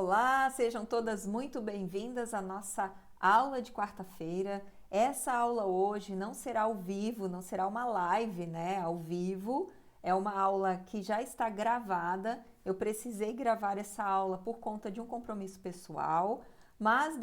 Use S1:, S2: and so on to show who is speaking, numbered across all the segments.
S1: Olá, sejam todas muito bem-vindas à nossa aula de quarta-feira. Essa aula hoje não será ao vivo, não será uma live, né? Ao vivo, é uma aula que já está gravada. Eu precisei gravar essa aula por conta de um compromisso pessoal, mas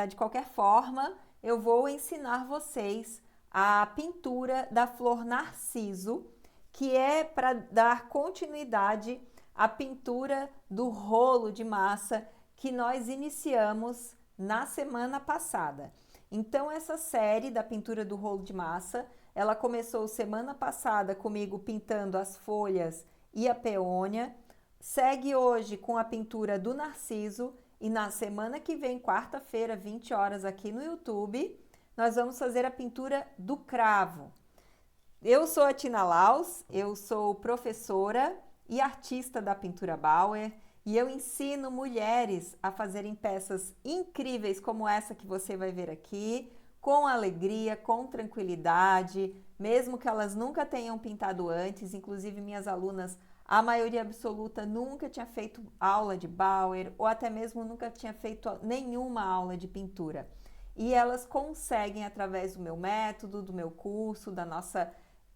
S1: de qualquer forma, eu vou ensinar vocês a pintura da flor narciso, que é para dar continuidade a pintura do rolo de massa que nós iniciamos na semana passada. Então, essa série da pintura do rolo de massa, ela começou semana passada comigo pintando as folhas e a peônia, segue hoje com a pintura do narciso e na semana que vem, quarta-feira, 20 horas aqui no YouTube, nós vamos fazer a pintura do cravo. Eu sou a Tina Laus, eu sou professora e artista da pintura Bauer e eu ensino mulheres a fazerem peças incríveis como essa que você vai ver aqui, com alegria, com tranquilidade, mesmo que elas nunca tenham pintado antes, inclusive minhas alunas, a maioria absoluta nunca tinha feito aula de Bauer ou até mesmo nunca tinha feito nenhuma aula de pintura. E elas conseguem, através do meu método, do meu curso, da nossa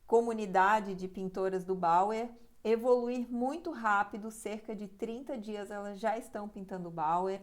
S1: comunidade de pintoras do Bauer, evoluir muito rápido, cerca de 30 dias elas já estão pintando Bauer.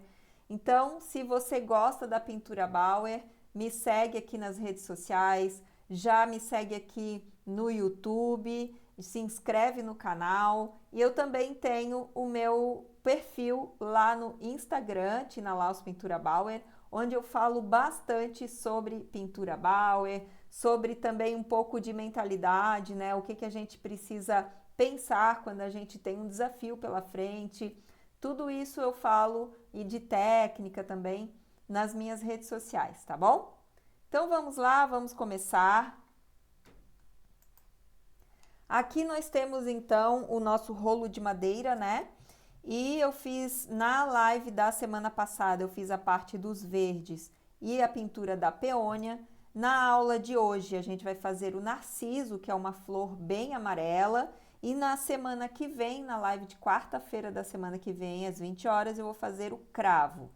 S1: Então, se você gosta da pintura Bauer, me segue aqui nas redes sociais, já me segue aqui no YouTube, se inscreve no canal. E eu também tenho o meu perfil lá no Instagram, Tina Laus Pintura Bauer, onde eu falo bastante sobre pintura Bauer, sobre também um pouco de mentalidade, né? O que a gente precisa pensar quando a gente tem um desafio pela frente. Tudo isso eu falo e de técnica também nas minhas redes sociais, tá bom? Então vamos lá, vamos começar. Aqui nós temos então o nosso rolo de madeira, né? E eu fiz na live da semana passada, eu fiz a parte dos verdes e a pintura da peônia. Na aula de hoje a gente vai fazer o narciso, que é uma flor bem amarela. E na semana que vem, na live de quarta-feira da semana que vem, às 20 horas, eu vou fazer o cravo.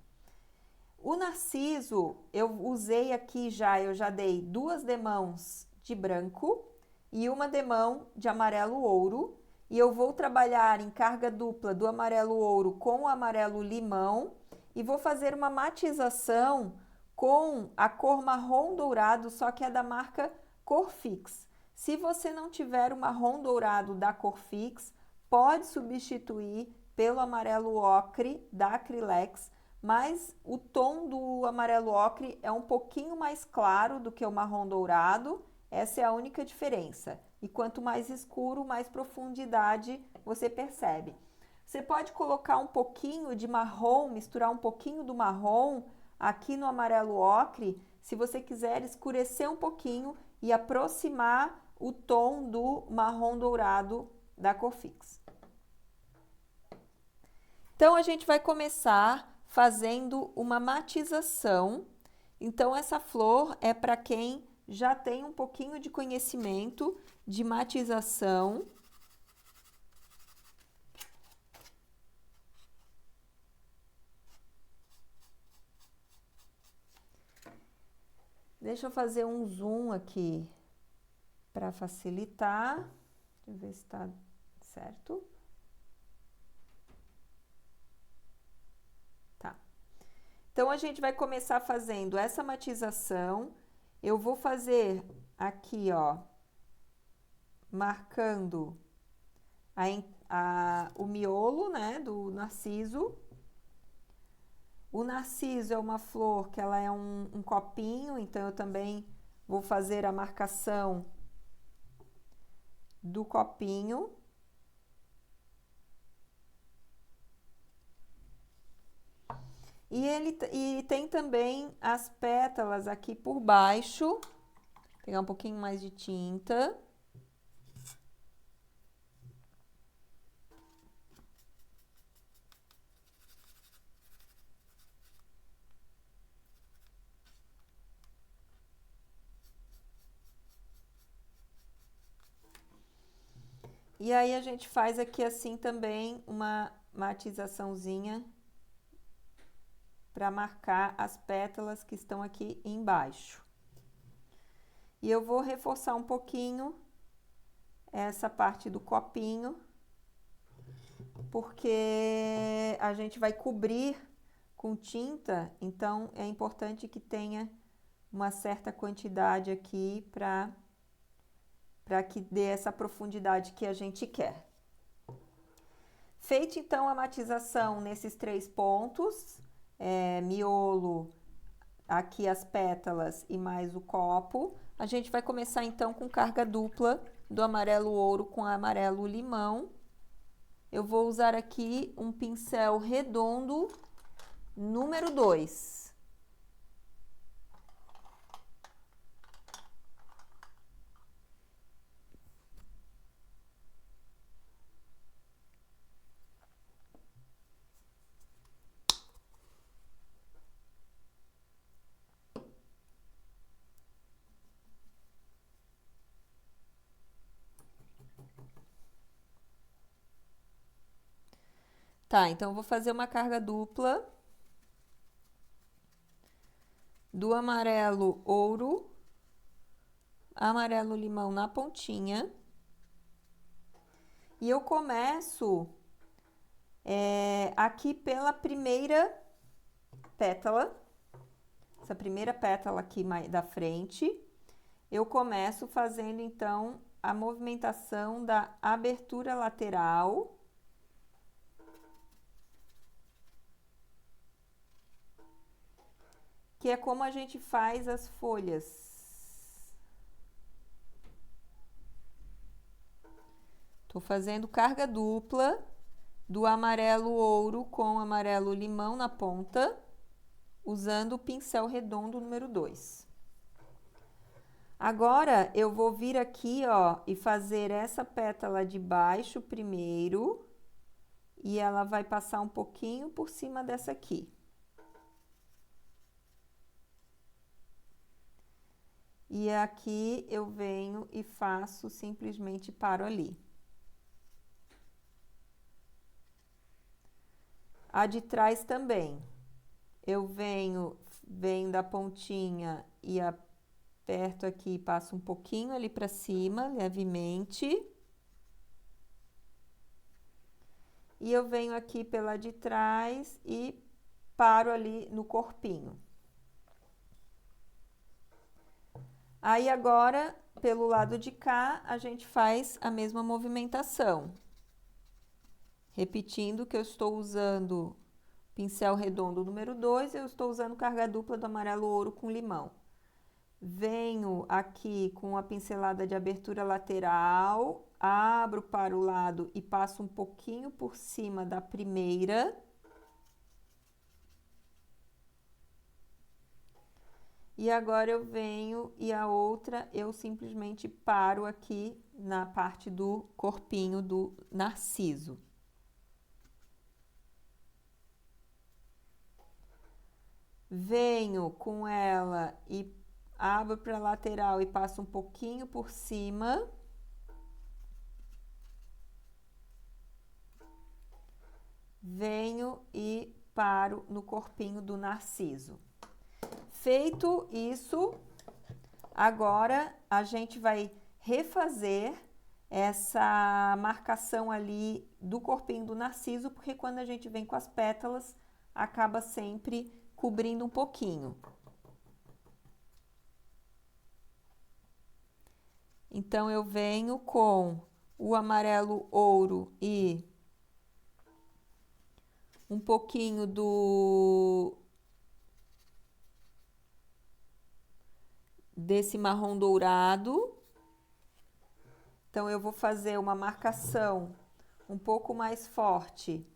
S1: O narciso, eu usei aqui eu já dei 2 demãos de branco e 1 demão de amarelo ouro. E eu vou trabalhar em carga dupla do amarelo ouro com o amarelo limão e vou fazer uma matização com a cor marrom dourado, só que é da marca Corfix. Se você não tiver o marrom dourado da Corfix, pode substituir pelo amarelo ocre da Acrylex, mas o tom do amarelo ocre é um pouquinho mais claro do que o marrom dourado, essa é a única diferença. E quanto mais escuro, mais profundidade você percebe. Você pode colocar um pouquinho de marrom, misturar um pouquinho do marrom aqui no amarelo ocre, se você quiser escurecer um pouquinho e aproximar o tom do marrom dourado da Corfix. Então, a gente vai começar fazendo uma matização. Então, essa flor é para quem já tem um pouquinho de conhecimento de matização. Deixa eu fazer um zoom aqui para facilitar. Deixa eu ver se está certo. Tá. Então, a gente vai começar fazendo essa matização. Eu vou fazer aqui, ó, marcando o miolo, né, do narciso. O narciso é uma flor que ela é um copinho, então eu também vou fazer a marcação do copinho. E tem também as pétalas aqui por baixo. Vou pegar um pouquinho mais de tinta. E aí a gente faz aqui assim também uma matizaçãozinha para marcar as pétalas que estão aqui embaixo. E eu vou reforçar um pouquinho essa parte do copinho, porque a gente vai cobrir com tinta, então é importante que tenha uma certa quantidade aqui para que dê essa profundidade que a gente quer. Feita então a matização nesses 3 pontos, miolo, aqui as pétalas e mais o copo, a gente vai começar então com carga dupla do amarelo ouro com amarelo limão. Eu vou usar aqui um pincel redondo número 2. Tá, então eu vou fazer uma carga dupla do amarelo ouro, amarelo limão na pontinha. E eu começo aqui pela primeira pétala, essa primeira pétala aqui da frente. Eu começo fazendo então a movimentação da abertura lateral. Que é como a gente faz as folhas. Tô fazendo carga dupla do amarelo ouro com amarelo limão na ponta, usando o pincel redondo número 2. Agora, eu vou vir aqui, ó, e fazer essa pétala de baixo primeiro, e ela vai passar um pouquinho por cima dessa aqui. E aqui eu venho e faço, simplesmente paro ali. A de trás também. Eu venho da pontinha e aperto aqui, passo um pouquinho ali para cima, levemente. E eu venho aqui pela de trás e paro ali no corpinho. Aí agora, pelo lado de cá, a gente faz a mesma movimentação. Repetindo que eu estou usando pincel redondo número 2, eu estou usando carga dupla do amarelo ouro com limão. Venho aqui com a pincelada de abertura lateral, abro para o lado e passo um pouquinho por cima da primeira. E agora eu venho e a outra eu simplesmente paro aqui na parte do corpinho do narciso. Venho com ela e abro para a lateral e passo um pouquinho por cima. Venho e paro no corpinho do narciso. Feito isso, agora a gente vai refazer essa marcação ali do corpinho do narciso, porque quando a gente vem com as pétalas, acaba sempre cobrindo um pouquinho. Então, eu venho com o amarelo ouro e um pouquinho desse marrom dourado. Então, eu vou fazer uma marcação um pouco mais forte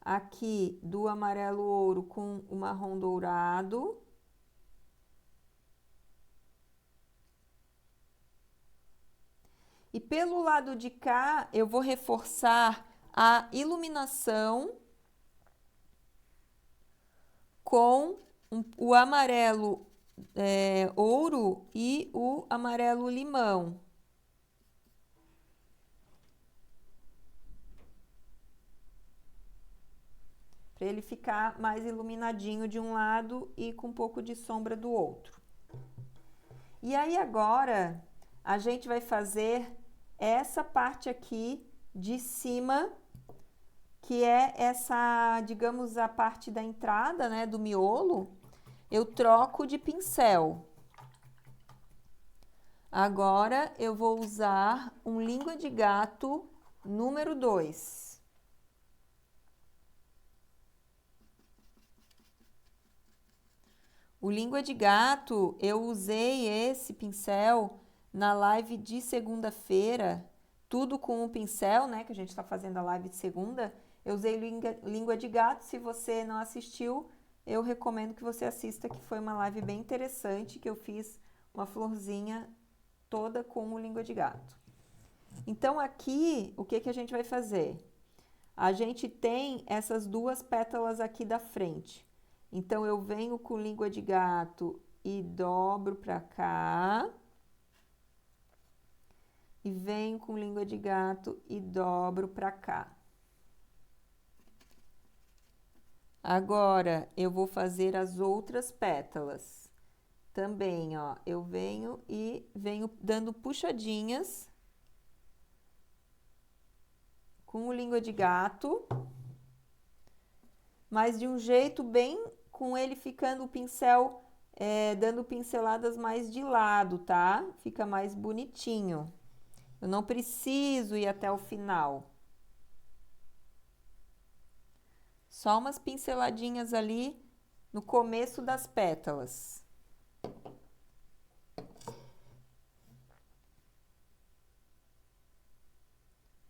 S1: aqui do amarelo ouro com o marrom dourado. E pelo lado de cá, eu vou reforçar a iluminação com o amarelo ouro e o amarelo limão. para ele ficar mais iluminadinho de um lado e com um pouco de sombra do outro. E aí agora a gente vai fazer essa parte aqui de cima, que é essa, digamos, a parte da entrada, né, do miolo. Eu troco de pincel. Agora eu vou usar um língua de gato número 2. O língua de gato, eu usei esse pincel na live de segunda-feira, tudo com o pincel, né, que a gente está fazendo a live de segunda. Eu usei língua de gato. Se você não assistiu, eu recomendo que você assista, que foi uma live bem interessante, que eu fiz uma florzinha toda com o língua de gato. Então aqui, o que a gente vai fazer? A gente tem essas duas pétalas aqui da frente. Então eu venho com língua de gato e dobro para cá. E venho com língua de gato e dobro para cá. Agora eu vou fazer as outras pétalas. Também, ó, eu venho dando puxadinhas com o língua de gato, mas de um jeito bem, com ele ficando o pincel, dando pinceladas mais de lado, tá? Fica mais bonitinho. Eu não preciso ir até o final. Só umas pinceladinhas ali no começo das pétalas.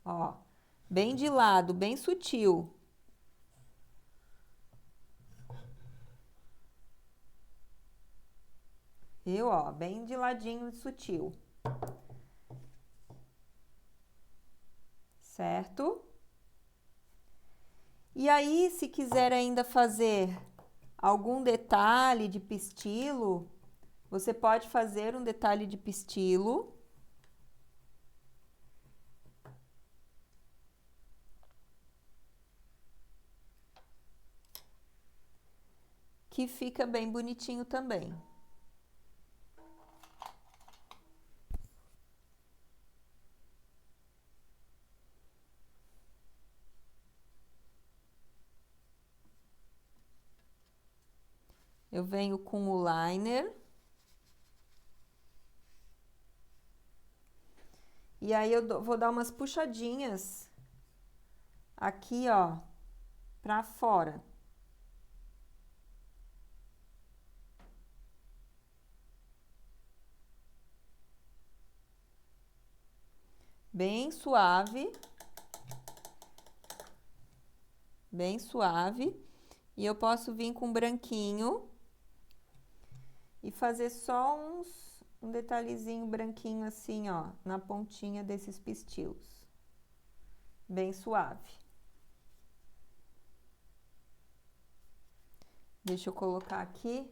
S1: Ó, bem de lado, bem sutil. Viu, ó, bem de ladinho e sutil. Certo? E aí, se quiser ainda fazer algum detalhe de pistilo, você pode fazer um detalhe de pistilo. Que fica bem bonitinho também. Eu venho com o liner. E aí eu vou dar umas puxadinhas aqui, ó, pra fora. Bem suave. Bem suave. E eu posso vir com branquinho e fazer só um detalhezinho branquinho assim, ó, na pontinha desses pistilos. Bem suave. Deixa eu colocar aqui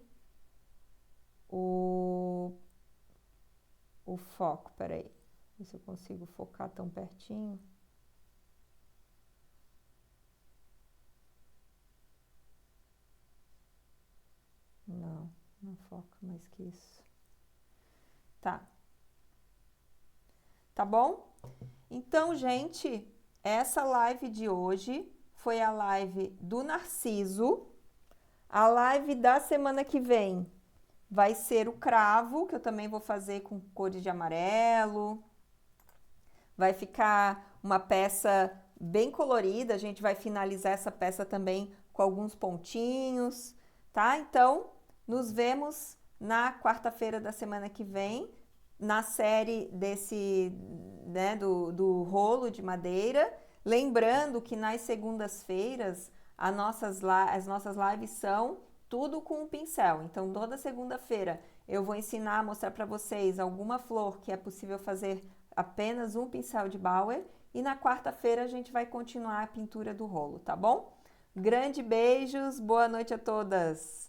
S1: o foco, peraí. Ver se eu consigo focar tão pertinho. Não, não foca mais que isso. Tá. Tá bom? Então, gente, essa live de hoje foi a live do Narciso. A live da semana que vem vai ser o cravo, que eu também vou fazer com cores de amarelo. Vai ficar uma peça bem colorida, a gente vai finalizar essa peça também com alguns pontinhos, tá? Então, nos vemos na quarta-feira da semana que vem, na série desse, né, do rolo de madeira. Lembrando que nas segundas-feiras as nossas lives são tudo com um pincel. Então, toda segunda-feira eu vou ensinar, mostrar para vocês alguma flor que é possível fazer apenas um pincel de Bauer. E na quarta-feira a gente vai continuar a pintura do rolo, tá bom? Grande beijos, boa noite a todas!